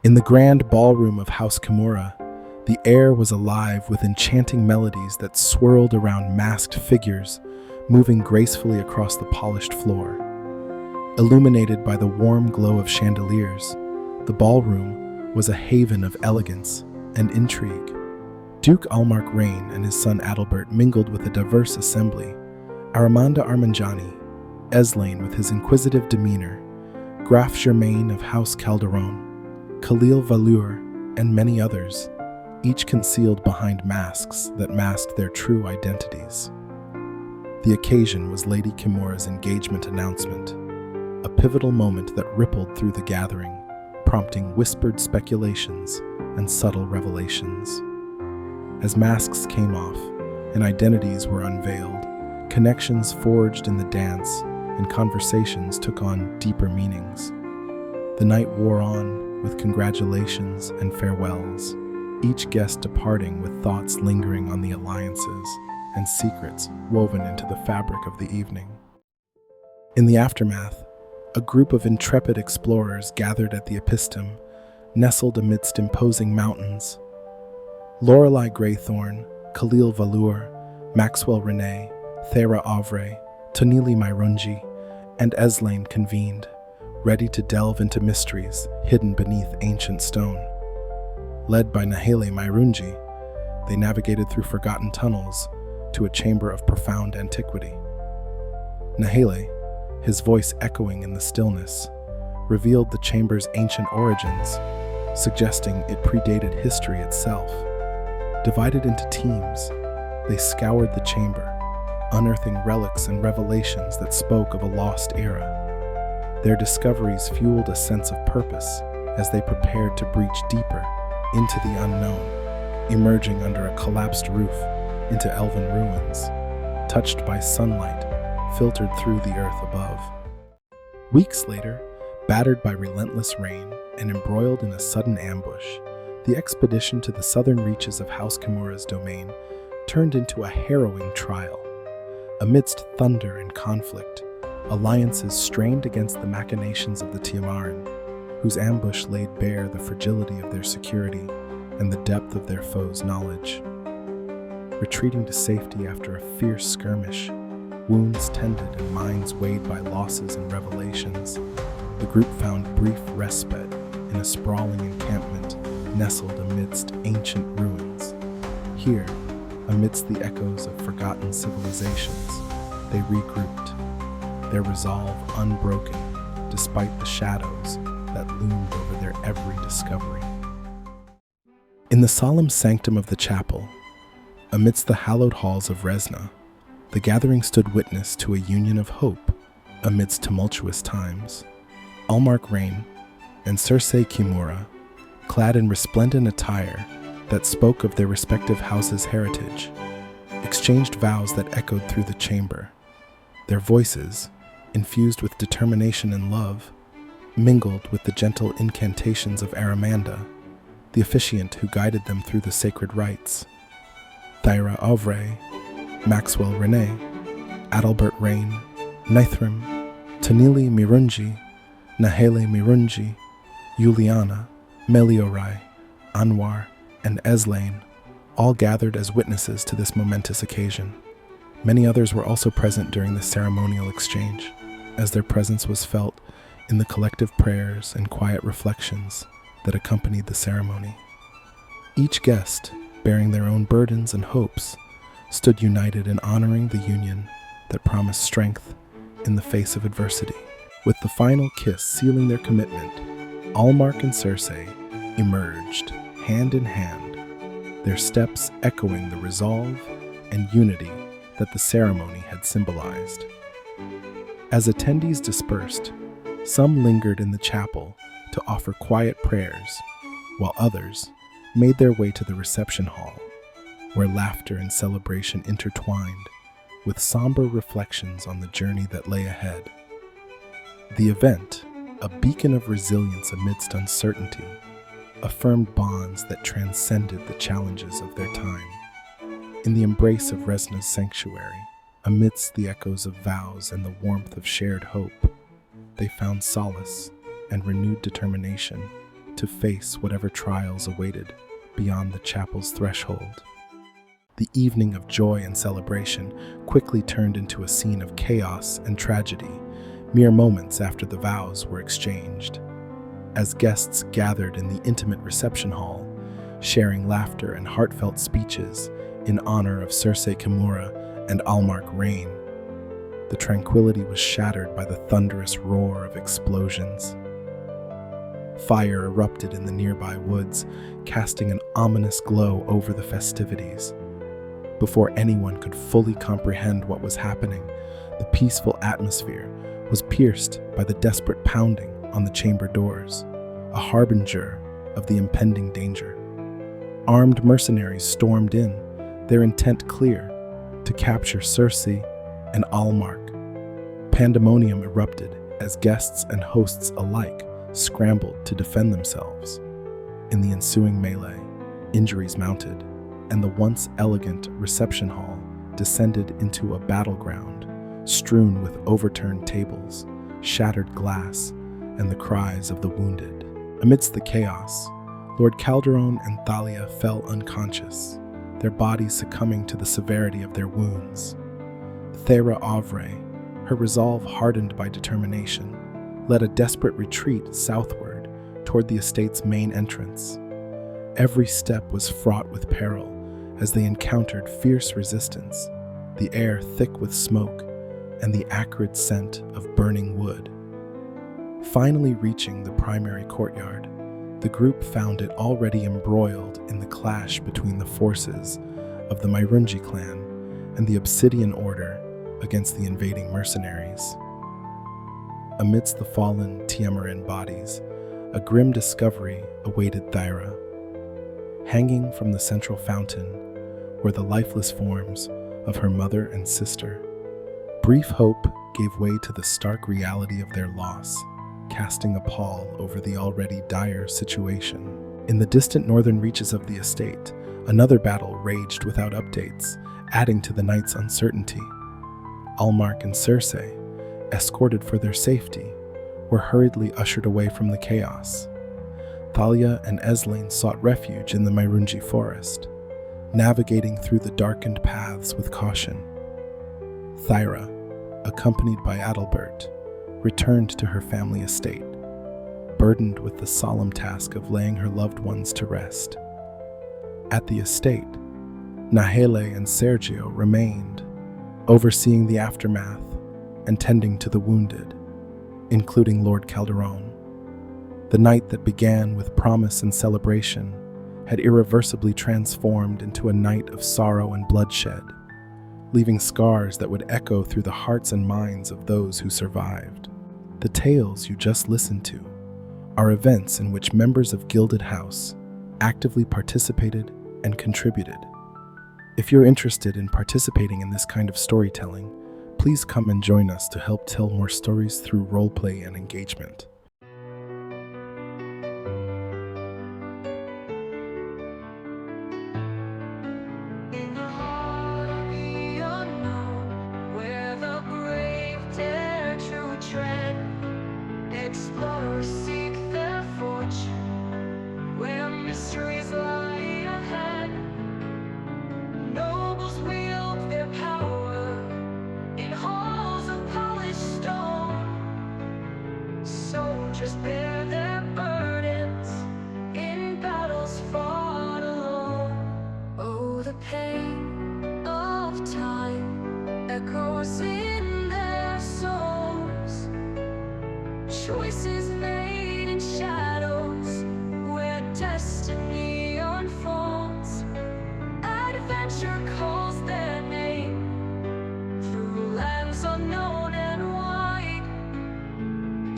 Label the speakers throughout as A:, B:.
A: In the grand ballroom of House Kimura, the air was alive with enchanting melodies that swirled around masked figures, moving gracefully across the polished floor. Illuminated by the warm glow of chandeliers, the ballroom was a haven of elegance and intrigue. Duke Almark Rain and his son Adalbert mingled with a diverse assembly. Aramanda Armanjani, Eslain with his inquisitive demeanor, Graf Germain of House Calderon, Khalil Valur, and many others, each concealed behind masks that masked their true identities. The occasion was Lady Kimura's engagement announcement, a pivotal moment that rippled through the gathering, prompting whispered speculations and subtle revelations. As masks came off and identities were unveiled, connections forged in the dance and conversations took on deeper meanings. The night wore on with congratulations and farewells, each guest departing with thoughts lingering on the alliances and secrets woven into the fabric of the evening. In the aftermath, a group of intrepid explorers gathered at the Epistem, nestled amidst imposing mountains. Lorelei Greythorn, Khalil Valur, Maxwell Renee, Thera Avre, Nahele My'runji, and Eslain convened, ready to delve into mysteries hidden beneath ancient stone. Led by Nahele My'runji, they navigated through forgotten tunnels to a chamber of profound antiquity. Nahele, his voice echoing in the stillness, revealed the chamber's ancient origins, suggesting it predated history itself. Divided into teams, they scoured the chamber, unearthing relics and revelations that spoke of a lost era. Their discoveries fueled a sense of purpose as they prepared to breach deeper into the unknown, emerging under a collapsed roof into elven ruins, touched by sunlight filtered through the earth above. Weeks later, battered by relentless rain and embroiled in a sudden ambush, the expedition to the southern reaches of House Kimura's domain turned into a harrowing trial. Amidst thunder and conflict, alliances strained against the machinations of the Tiamaran, whose ambush laid bare the fragility of their security and the depth of their foes' knowledge. Retreating to safety after a fierce skirmish, wounds tended and minds weighed by losses and revelations, the group found brief respite in a sprawling encampment nestled amidst ancient ruins. Here, amidst the echoes of forgotten civilizations, they regrouped, their resolve unbroken despite the shadows that loomed over their every discovery. In the solemn sanctum of the chapel, amidst the hallowed halls of Resna, the gathering stood witness to a union of hope amidst tumultuous times. Almark Rain and Circe Kimura, clad in resplendent attire that spoke of their respective houses' heritage, exchanged vows that echoed through the chamber. Their voices, infused with determination and love, mingled with the gentle incantations of Aramanda, the officiant who guided them through the sacred rites. Thyra Avre, Maxwell Renee, Adalbert Rain, Nithrim, Nahele My'runji, Nahele My'runji, Juliana, Meliorai, Anwar, and Eslain all gathered as witnesses to this momentous occasion. Many others were also present during the ceremonial exchange, as their presence was felt in the collective prayers and quiet reflections that accompanied the ceremony. Each guest, bearing their own burdens and hopes, stood united in honoring the union that promised strength in the face of adversity. With the final kiss sealing their commitment, Almark and Circe emerged, hand in hand, their steps echoing the resolve and unity that the ceremony had symbolized. As attendees dispersed, some lingered in the chapel to offer quiet prayers, while others made their way to the reception hall, where laughter and celebration intertwined with somber reflections on the journey that lay ahead. The event, a beacon of resilience amidst uncertainty, affirmed bonds that transcended the challenges of their time. In the embrace of Resna's sanctuary, amidst the echoes of vows and the warmth of shared hope, they found solace and renewed determination to face whatever trials awaited beyond the chapel's threshold. The evening of joy and celebration quickly turned into a scene of chaos and tragedy, mere moments after the vows were exchanged. As guests gathered in the intimate reception hall, sharing laughter and heartfelt speeches in honor of Circe Kimura and Almark Rain, the tranquility was shattered by the thunderous roar of explosions. Fire erupted in the nearby woods, casting an ominous glow over the festivities. Before anyone could fully comprehend what was happening, the peaceful atmosphere was pierced by the desperate pounding on the chamber doors, a harbinger of the impending danger. Armed mercenaries stormed in, their intent clear, to capture Circe and Almark. Pandemonium erupted as guests and hosts alike scrambled to defend themselves. In the ensuing melee, injuries mounted, and the once elegant reception hall descended into a battleground strewn with overturned tables, shattered glass, and the cries of the wounded. Amidst the chaos, Lord Calderon and Thalia fell unconscious, their bodies succumbing to the severity of their wounds. Thera Avre, her resolve hardened by determination, led a desperate retreat southward toward the estate's main entrance. Every step was fraught with peril as they encountered fierce resistance, the air thick with smoke and the acrid scent of burning wood. Finally reaching the primary courtyard, the group found it already embroiled in the clash between the forces of the My'runji clan and the Obsidian Order against the invading mercenaries. Amidst the fallen Tiamarin bodies, a grim discovery awaited Thyra. Hanging from the central fountain were the lifeless forms of her mother and sister. Brief hope gave way to the stark reality of their loss, casting a pall over the already dire situation. In the distant northern reaches of the estate, another battle raged without updates, adding to the night's uncertainty. Almark and Circe, escorted for their safety, were hurriedly ushered away from the chaos. Thalia and Eslain sought refuge in the My'runji forest, navigating through the darkened paths with caution. Thyra, accompanied by Adalbert, returned to her family estate, burdened with the solemn task of laying her loved ones to rest. At the estate, Nahele and Sergio remained, overseeing the aftermath and tending to the wounded, including Lord Calderon. The night that began with promise and celebration had irreversibly transformed into a night of sorrow and bloodshed, leaving scars that would echo through the hearts and minds of those who survived. The tales you just listened to are events in which members of Gilded House actively participated and contributed. If you're interested in participating in this kind of storytelling, please come and join us to help tell more stories through roleplay and engagement.
B: Explorers seek their fortune, where mysteries lie ahead. Nobles wield their power in halls of polished stone. Soldiers bear their burdens in battles fought alone. Oh, the pain of time echoes in their souls. Choices made in shadows, where destiny unfolds. Adventure calls their name, through lands unknown and wide.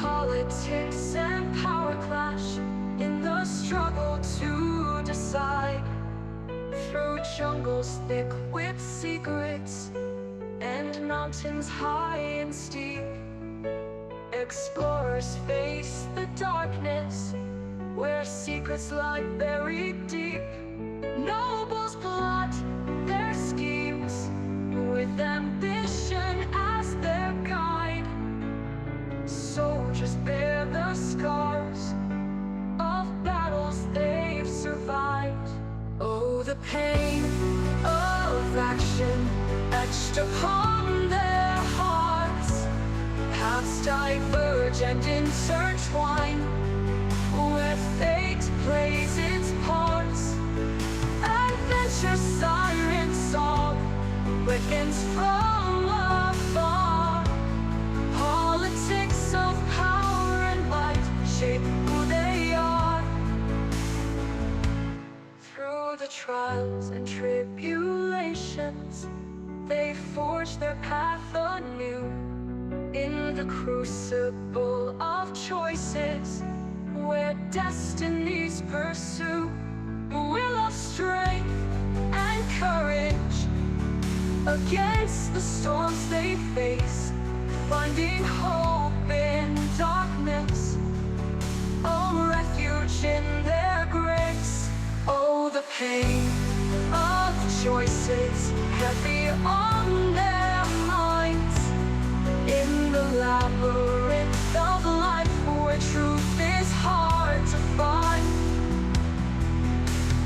B: Politics and power clash in the struggle to decide. Through jungles thick with secrets, and mountains high and steep, explorers face the darkness, where secrets lie buried deep. Nobles plot their schemes, with ambition as their guide. Soldiers bear the scars of the pain of action etched upon their hearts. Paths diverge and intertwine, where fate plays its parts. Adventure siren song beckons from afar. Politics of power and might shape who they are. Through the trials and tribulations, they forge their path anew. In the crucible of choices, where destinies pursue, will of strength and courage against the storms they face, finding hope in darkness, oh, refuge in their grace. Oh, the pain of choices heavy on their minds, in the labyrinth of life where truth is hard to find.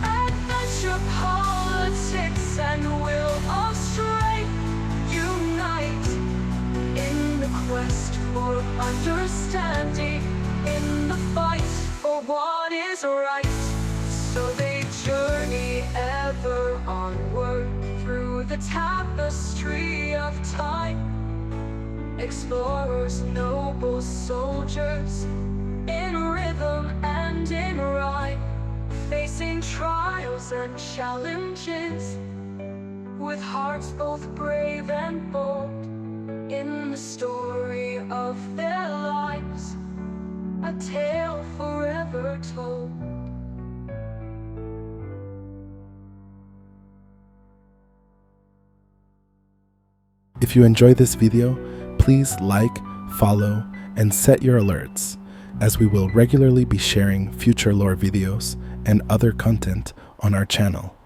B: Adventure, politics, and will of strength unite in the quest for understanding, in the fight for what is right. So they journey ever onward through the tapestry of time. Explorers, noble soldiers, in rhythm and in rhyme, facing trials and challenges, with hearts both brave and bold, in the story of their lives, a tale forever told.
A: If you enjoy this video, please like, follow, and set your alerts, as we will regularly be sharing future lore videos and other content on our channel.